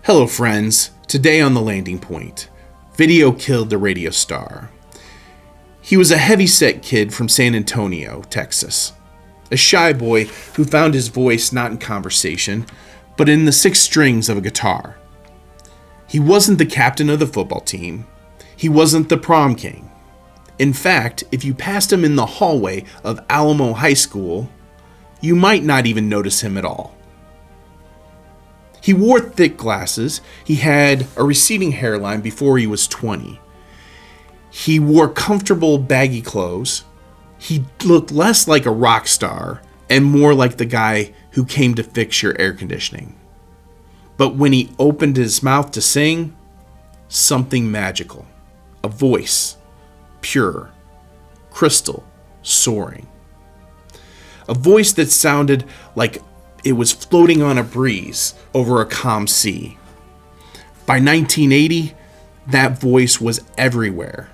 Hello friends, today on The Landing Point, video killed the radio star. He was a heavy-set kid from San Antonio, Texas. A shy boy who found his voice not in conversation, but in the six strings of a guitar. He wasn't the captain of the football team. He wasn't the prom king. In fact, if you passed him in the hallway of Alamo High School, you might not even notice him at all. He wore thick glasses. He had a receding hairline before he was 20. He wore comfortable, baggy clothes. He looked less like a rock star and more like the guy who came to fix your air conditioning. But when he opened his mouth to sing, something magical. A voice, pure, crystal, soaring. A voice that sounded like it was floating on a breeze over a calm sea. By 1980, that voice was everywhere.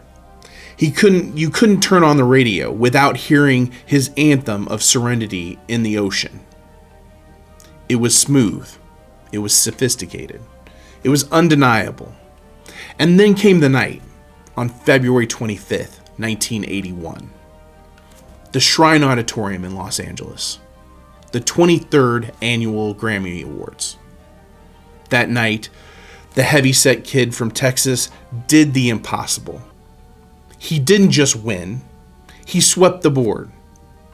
You couldn't turn on the radio without hearing his anthem of serenity in the ocean. It was smooth. It was sophisticated. It was undeniable. And then came the night on February 25th, 1981. The Shrine Auditorium in Los Angeles. The 23rd Annual Grammy Awards. That night, the heavy-set kid from Texas did the impossible. He didn't just win, he swept the board.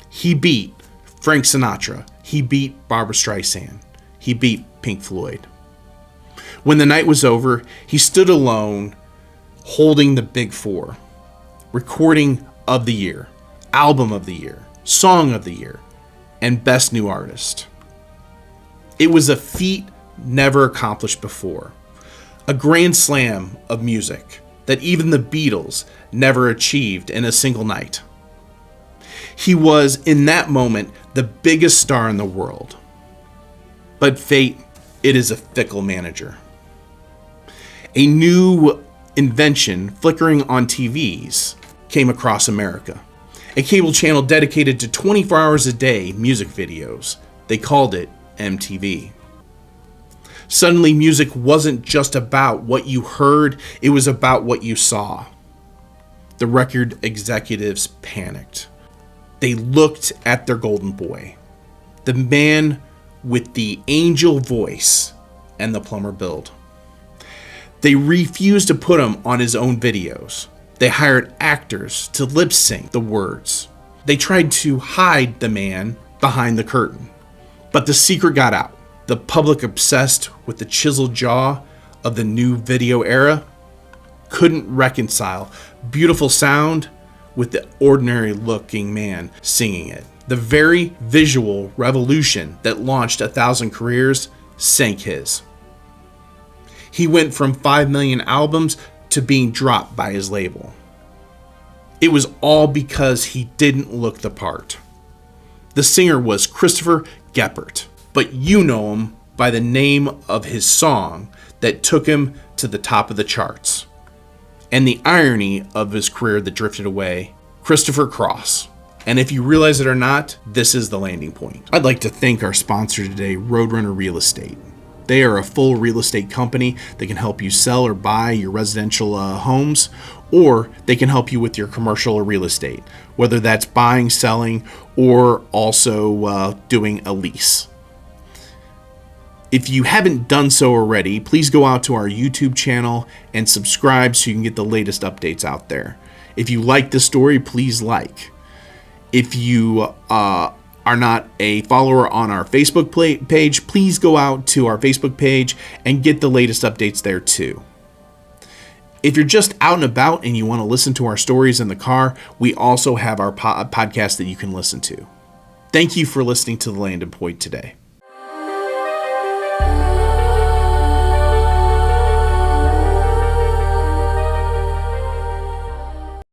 He beat Frank Sinatra. He beat Barbra Streisand. He beat Pink Floyd. When the night was over, he stood alone, holding the Big Four. Recording of the Year, Album of the Year, Song of the Year, and Best New Artist. It was a feat never accomplished before. A grand slam of music that even the Beatles never achieved in a single night. He was, in that moment, the biggest star in the world. But fate, it is a fickle manager. A new invention flickering on TVs came across America. A cable channel dedicated to 24 hours a day music videos. They called it MTV. Suddenly, music wasn't just about what you heard, it was about what you saw. The record executives panicked. They looked at their golden boy, the man with the angel voice and the plumber build. They refused to put him on his own videos. They hired actors to lip sync the words. They tried to hide the man behind the curtain. But the secret got out. The public, obsessed with the chiseled jaw of the new video era, couldn't reconcile beautiful sound with the ordinary looking man singing it. The very visual revolution that launched 1,000 careers sank his. He went from 5 million albums to being dropped by his label. It was all because he didn't look the part. The singer was Christopher Geppert, but you know him by the name of his song that took him to the top of the charts. And the irony of his career that drifted away, Christopher Cross. And if you realize it or not, this is The Landing Point. I'd like to thank our sponsor today, Roadrunner Real Estate. They are a full real estate company that can help you sell or buy your residential homes, or they can help you with your commercial or real estate, whether that's buying, selling, or also doing a lease. If you haven't done so already, please go out to our YouTube channel and subscribe so you can get the latest updates out there. If you like this story, please like. If you are not a follower on our Facebook page, please go out to our Facebook page and get the latest updates there too. If you're just out and about and you want to listen to our stories in the car, we also have our podcast that you can listen to. Thank you for listening to The Landing Point today.